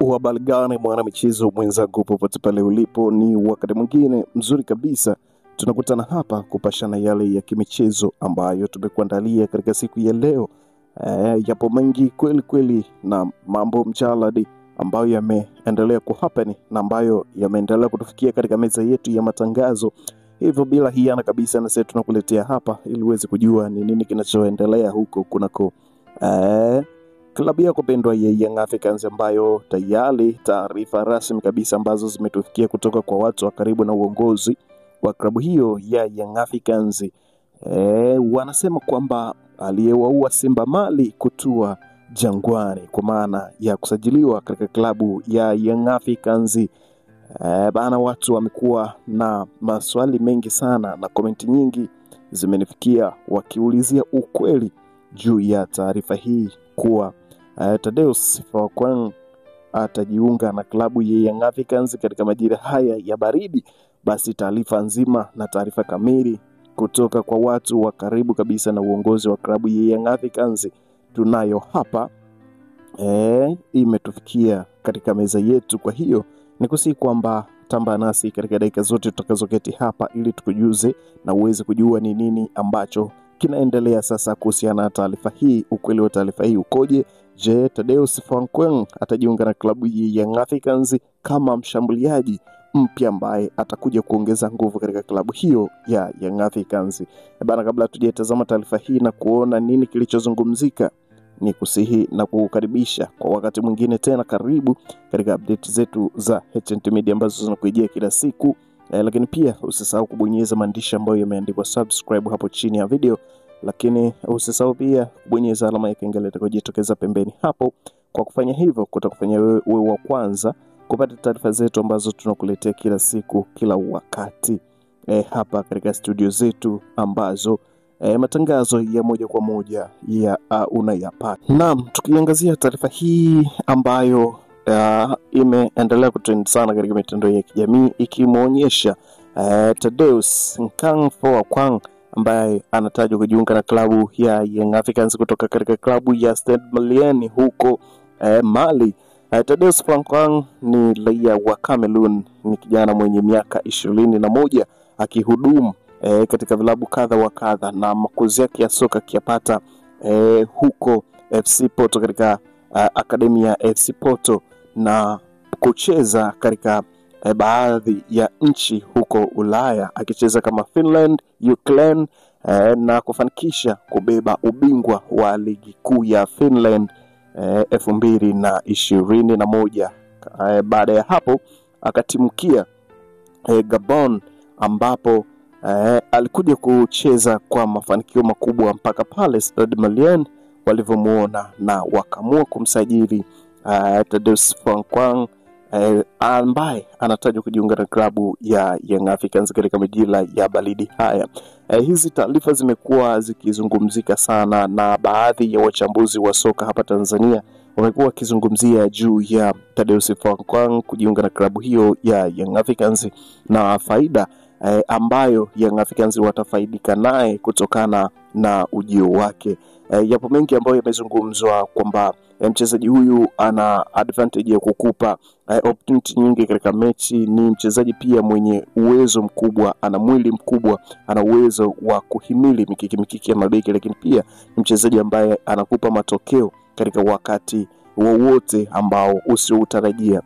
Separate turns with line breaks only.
Habari gani mwana michezo mwenzangu, popote pale ulipo, ni wakati mwingine mzuri kabisa tunakutana hapa kupashana yale ya kimichezo ambayo tumekuandalia katika siku ya leo. Yapo mengi kweli kweli na mambo mjaladi ambayo yameendelea kuhappen na ambayo yameendelea kutufikia katika meza yetu ya matangazo. Hivyo bila hiana kabisa na sasa tunakuletea hapa ili uweze kujua ni nini kinachoendelea huko kunako klabu yako pendwa ya Young Africans, ambayo tayari taarifa rasmi kabisa ambazo zimetufikia kutoka kwa watu wa karibu na uongozi wa klabu hiyo ya Young Africans wanasema kwamba aliyewaua Simba Mali kutua Jangwani kwa maana ya kusajiliwa katika klabu ya Young Africans. Bana, watu wamekuwa na maswali mengi sana na komenti nyingi zimenifikia wakiulizia ukweli juu ya taarifa hii kuwa Thaddeus Phakwang atajiunga na klabu ya Young Africans katika majira haya ya baridi. Basi taarifa nzima na taarifa kamili kutoka kwa watu wa karibu kabisa na uongozi wa klabu ya Young Africans tunayo hapa imetufikia katika meza yetu. Kwa hiyo nikusihi kwamba tamba nasi katika dakika zote tutakazoketi hapa ili tukujuze na uweze kujua ni nini ambacho kinaendelea sasa kuhusiana na taarifa hii. Ukweli wa taarifa hii ukoje? Je, Thaddeus Phakwang atajiunga na klabu ya Young Africans kama mshambuliaji mpya ambaye atakuja kuongeza nguvu katika klabu hiyo ya Young Africans? Bana, kabla tujatazama taarifa hii na kuona nini kilichozungumzika, ni kusihi na kukaribisha kwa wakati mwingine tena. Karibu katika update zetu za HNT Media ambazo zinakujia kila siku. Lakini pia usisahau kubonyeza maandishi ambayo yameandikwa subscribe hapo chini ya video, lakini usisahau pia kubonyeza alama ya kengele itakayojitokeza pembeni hapo. Kwa kufanya hivyo kutakufanya wewe wa kwanza kupata taarifa zetu ambazo tunakuletea kila siku kila wakati hapa katika studio zetu ambazo matangazo ya moja kwa moja ya unayapata. Naam, tukiangazia taarifa hii ambayo imeendelea kutrend sana katika mitandao ya kijamii ikimuonyesha Thaddeus Phakwang ambaye anatajwa kujiunga na klabu ya Young Africans kutoka katika klabu ya Stade Malien huko Mali. Thaddeus Phakwang ni raia wa Cameroon, ni kijana mwenye miaka 21 akihudumu katika vilabu kadha wa kadha na makuzi yake ya soka akiyapata huko FC Porto katika akademia ya FC Porto na kucheza katika baadhi ya nchi huko Ulaya akicheza kama Finland, Ukraine na kufanikisha kubeba ubingwa wa ligi kuu ya Finland 2021. Baada ya hapo akatimukia Gabon ambapo alikuja kucheza kwa mafanikio makubwa mpaka pale Stade Malien walivyomuona na wakaamua kumsajili Thaddeus Phakwang ambaye anatajwa kujiunga na klabu ya Young Africans katika majira ya baridi haya. Hizi taarifa zimekuwa zikizungumzika sana na baadhi ya wachambuzi wa soka hapa Tanzania wamekuwa wakizungumzia juu ya Thaddeus Phakwang kujiunga na klabu hiyo ya Young Africans na faida ambayo Young Africans watafaidika naye kutokana na ujio wake. Yapo mengi ambayo yamezungumzwa kwamba mchezaji huyu ana advantage ya kukupa opportunity nyingi katika mechi. Ni mchezaji pia mwenye uwezo mkubwa, ana mwili mkubwa, ana uwezo wa kuhimili mikiki ya mabeki, lakini pia ni mchezaji ambaye anakupa matokeo katika wakati wowote ambao usiutarajia.